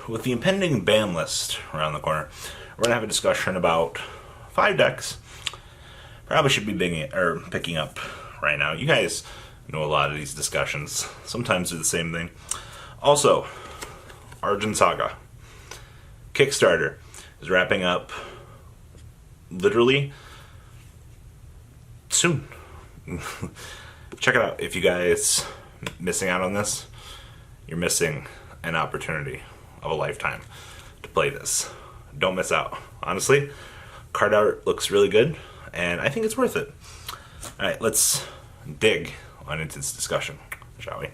With the impending ban list around the corner, we're going to have a discussion about 5 decks. Probably should be picking up right now. You guys know a lot of these discussions. Sometimes they're the same thing. Also, Argent Saga Kickstarter is wrapping up literally soon. Check it out. If you guys missing out on this, you're missing an opportunity of a lifetime to play this. Don't miss out. Honestly, card art looks really good, and I think it's worth it. Alright, let's dig on into this discussion, shall we?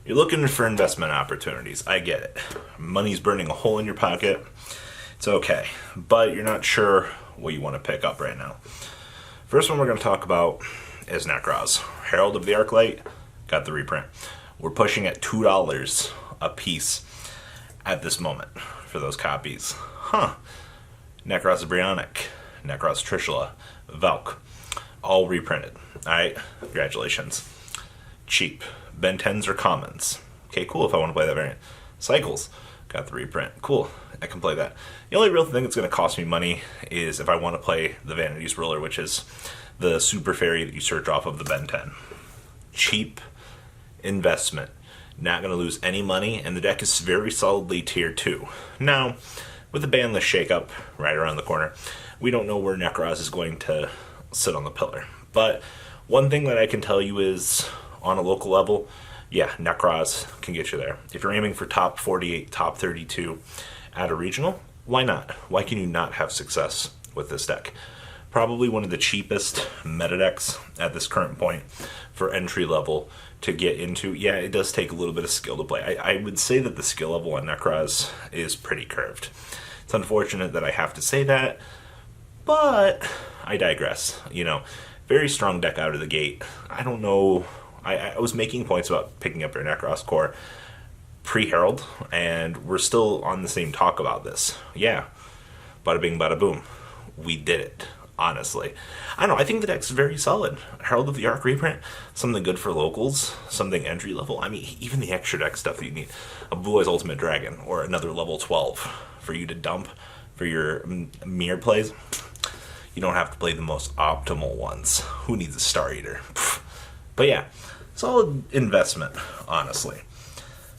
You're looking for investment opportunities. I get it. Money's burning a hole in your pocket. It's okay. But you're not sure what you want to pick up right now. First one we're going to talk about is Necros. Herald of the Arclight got the reprint. We're pushing at $2 a piece at this moment for those copies. Necros Brionic, Necros Trishula, Valk, all reprinted. Alright, congratulations. Cheap. Ben 10s are commons. Okay, cool if I want to play that variant. Cycles got the reprint. Cool, I can play that. The only real thing that's going to cost me money is if I want to play the Vanity's Ruler, which is the super fairy that you search off of the Ben 10. Cheap investment. Not going to lose any money, and the deck is very solidly tier 2. Now, with the ban list shakeup right around the corner, we don't know where Necros is going to sit on the pillar. But one thing that I can tell you is, on a local level, yeah, Necros can get you there. If you're aiming for top 48, top 32 at a regional, why not? Why can you not have success with this deck? Probably one of the cheapest meta decks at this current point for entry level to get into. Yeah, it does take a little bit of skill to play. I would say that the skill level on Necros is pretty curved. It's unfortunate that I have to say that, but I digress. You know, very strong deck out of the gate. I don't know. I was making points about picking up your Necros core pre-Herald, and we're still on the same talk about this. Yeah, bada bing, bada boom. We did it, honestly. I don't know, I think the deck's very solid. Herald of the Arc reprint, something good for locals, something entry level. I mean, even the extra deck stuff that you need. A Blue Eyes Ultimate Dragon, or another level 12 for you to dump for your mirror plays. You don't have to play the most optimal ones. Who needs a Star Eater? But yeah, solid investment, honestly.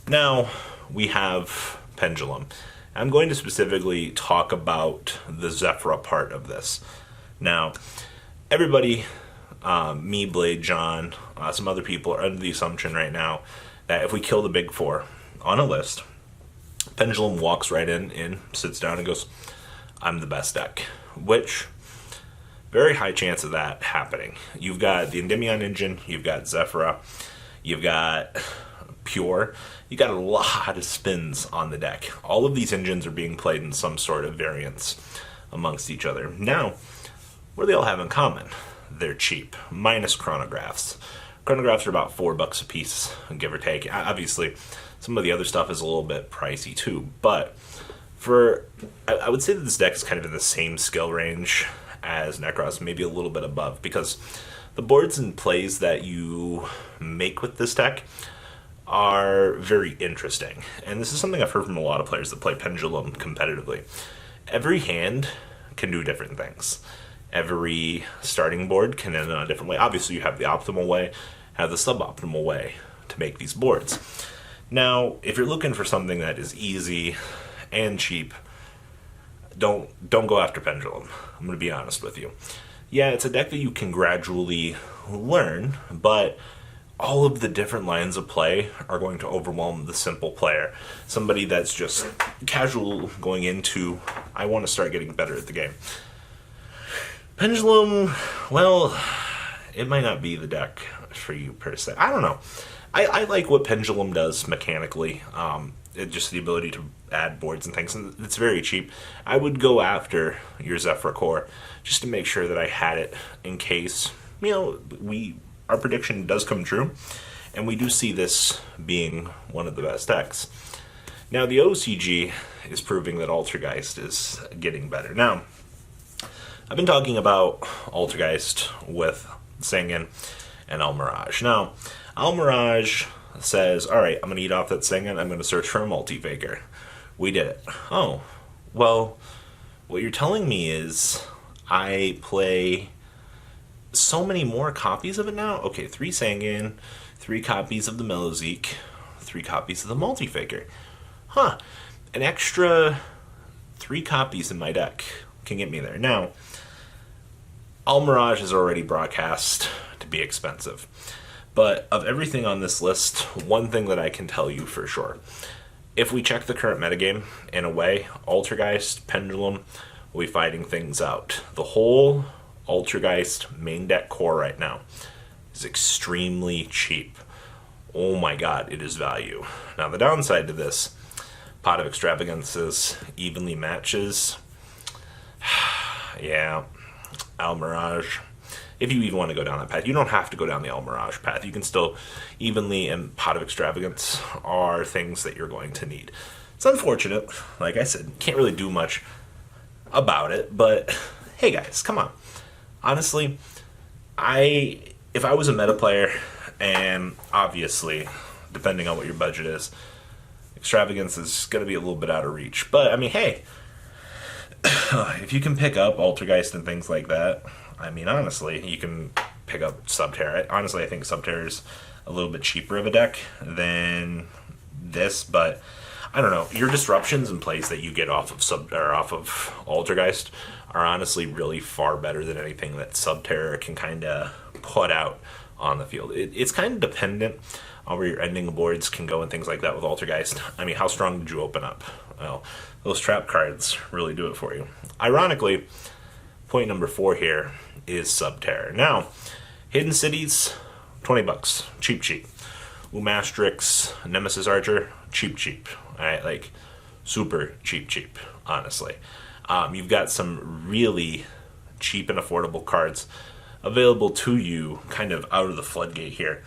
Now, we have Pendulum. I'm going to specifically talk about the Zephyra part of this. Now, everybody, me, Blade, John, some other people are under the assumption right now that if we kill the big four on a list, Pendulum walks right in, sits down and goes, I'm the best deck. Which, very high chance of that happening. You've got the Endymion engine, you've got Zephyra, you've got Pure, you got a lot of spins on the deck. All of these engines are being played in some sort of variance amongst each other. Now, what do they all have in common? They're cheap, minus chronographs. Chronographs are about $4 a piece, give or take. Obviously, some of the other stuff is a little bit pricey too, but I would say that this deck is kind of in the same skill range as Necros, maybe a little bit above, because the boards and plays that you make with this deck are very interesting. And this is something I've heard from a lot of players that play Pendulum competitively. Every hand can do different things. Every starting board can end in a different way. Obviously, you have the optimal way, have the suboptimal way to make these boards. Now, if you're looking for something that is easy and cheap, don't go after Pendulum. I'm going to be honest with you. Yeah, it's a deck that you can gradually learn, but all of the different lines of play are going to overwhelm the simple player. Somebody that's just casual going into, I want to start getting better at the game. Pendulum, well, it might not be the deck for you per se. I don't know. I like what Pendulum does mechanically. Just the ability to add boards and things, and it's very cheap. I would go after your Zephyr core just to make sure that I had it in case, you know, our prediction does come true, and we do see this being one of the best decks. Now, the OCG is proving that Altergeist is getting better. Now, I've been talking about Altergeist with Singin and El Mirage. Now, El Mirage says, all right, I'm going to eat off that thing and I'm going to search for a multi-faker. We did it. Oh, well, what you're telling me is I play so many more copies of it now. Okay, 3 Sanguine, 3 copies of the Melozeek, 3 copies of the multi-faker. Huh, an extra 3 copies in my deck can get me there. Now, El Mirage is already broadcast to be expensive. But of everything on this list, one thing that I can tell you for sure, if we check the current metagame, in a way, Altergeist, Pendulum will be fighting things out. The whole Altergeist main deck core right now is extremely cheap. Oh my god, it is value. Now the downside to this, Pot of Extravagances evenly matches. Yeah, El Mirage. If you even want to go down that path, you don't have to go down the El Mirage path. You can still evenly, and Pot of Extravagance are things that you're going to need. It's unfortunate, like I said, can't really do much about it, but hey guys, come on. Honestly, if I was a meta player, and obviously, depending on what your budget is, Extravagance is going to be a little bit out of reach. But, I mean, hey, if you can pick up Altergeist and things like that, I mean, honestly, you can pick up Subterra. Honestly, I think Subterra is a little bit cheaper of a deck than this, but I don't know. Your disruptions and plays that you get off of Altergeist are honestly really far better than anything that Subterra can kind of put out on the field. It's kind of dependent on where your ending boards can go and things like that with Altergeist. I mean, how strong did you open up? Well, those trap cards really do it for you. Ironically, point number 4 here is Subterra. Now, Hidden Cities, $20, cheap. Umastrix, Nemesis Archer, cheap. Alright, like super cheap, honestly. You've got some really cheap and affordable cards available to you kind of out of the floodgate here.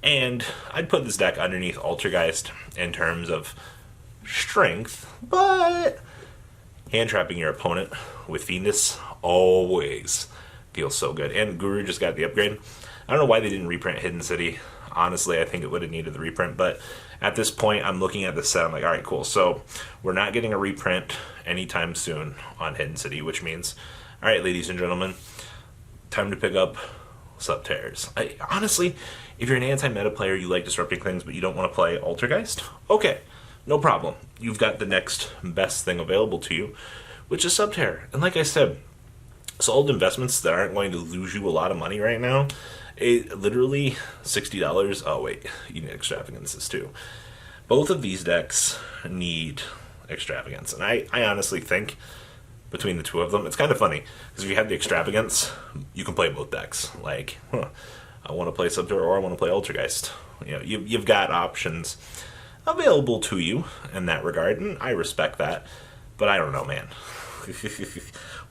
And I'd put this deck underneath Altergeist in terms of strength, but hand trapping your opponent with Fiendus always feels so good. And Guru just got the upgrade. I don't know why they didn't reprint Hidden City. Honestly, I think it would have needed the reprint, but at this point, I'm looking at this set, I'm like, alright, cool. So, we're not getting a reprint anytime soon on Hidden City, which means, alright, ladies and gentlemen, time to pick up Subterras. Honestly, if you're an anti-meta player, you like disrupting things, but you don't want to play Altergeist, okay, no problem. You've got the next best thing available to you, which is Subterra. And like I said, solid investments that aren't going to lose you a lot of money right now. Literally $60. Oh wait, you need Extravagances too. Both of these decks need Extravagance, and I honestly think between the two of them, it's kind of funny because if you have the Extravagance, you can play both decks. Like, I want to play Subterra or I want to play Altergeist. You know, you've got options available to you in that regard, and I respect that. But I don't know, man.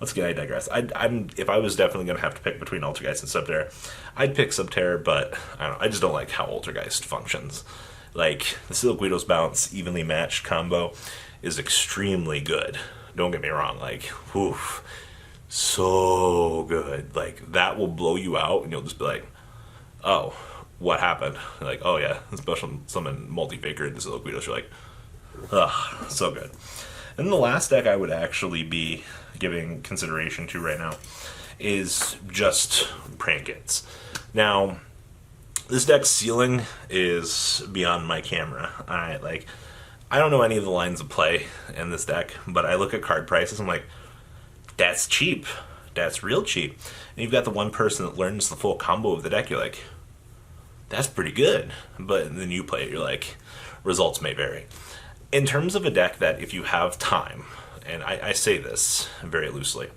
Once again, I digress. If I was definitely going to have to pick between Altergeist and Subterra, I'd pick Subterra, but I don't know. I just don't like how Altergeist functions. Like, the Steel Guido's bounce, evenly matched combo is extremely good. Don't get me wrong. Like, oof, so good. Like, that will blow you out, and you'll just be like, oh, what happened? Like, oh yeah, special summon multi-faker into Steel Guido. You're like, ugh, so good. And the last deck I would actually be giving consideration to right now is just Prankets. Now, this deck's ceiling is beyond my camera. I don't know any of the lines of play in this deck, but I look at card prices, I'm like, that's cheap. That's real cheap. And you've got the one person that learns the full combo of the deck, you're like, that's pretty good. But then you play it, you're like, results may vary. In terms of a deck that if you have time, and I say this very loosely,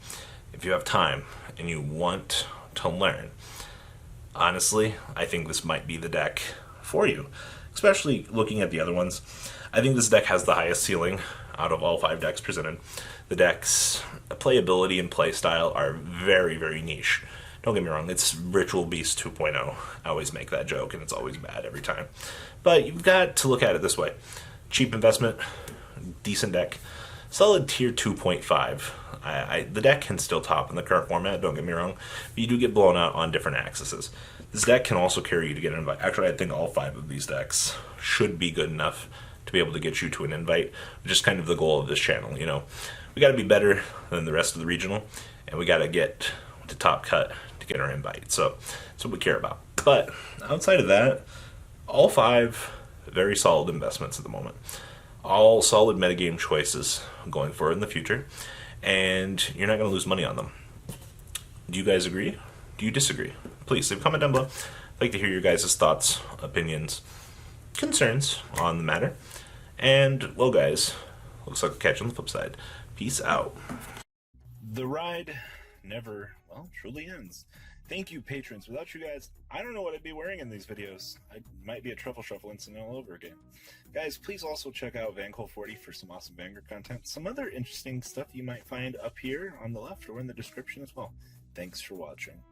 if you have time and you want to learn, honestly, I think this might be the deck for you. Especially looking at the other ones, I think this deck has the highest ceiling out of all 5 decks presented. The deck's playability and playstyle are very, very niche. Don't get me wrong, it's Ritual Beast 2.0. I always make that joke, and it's always bad every time. But you've got to look at it this way. Cheap investment, decent deck, solid tier 2.5. The deck can still top in the current format, don't get me wrong, but you do get blown out on different axes. This deck can also carry you to get an invite. Actually, I think all 5 of these decks should be good enough to be able to get you to an invite, which is kind of the goal of this channel. You know, we got to be better than the rest of the regional, and we got to get to top cut to get our invite. So that's what we care about. But outside of that, all 5 very solid investments at the moment. All solid metagame choices going forward in the future, and you're not going to lose money on them. Do you guys agree? Do you disagree? Please leave a comment down below. I'd like to hear your guys' thoughts, opinions, concerns on the matter. And, well, guys, looks like we'll catch you on the flip side. Peace out. The ride never, well, truly ends. Thank you, patrons. Without you guys, I don't know what I'd be wearing in these videos. I might be a Truffle Shuffle incident all over again. Guys, please also check out VanCole40 for some awesome Vanguard content. Some other interesting stuff you might find up here on the left or in the description as well. Thanks for watching.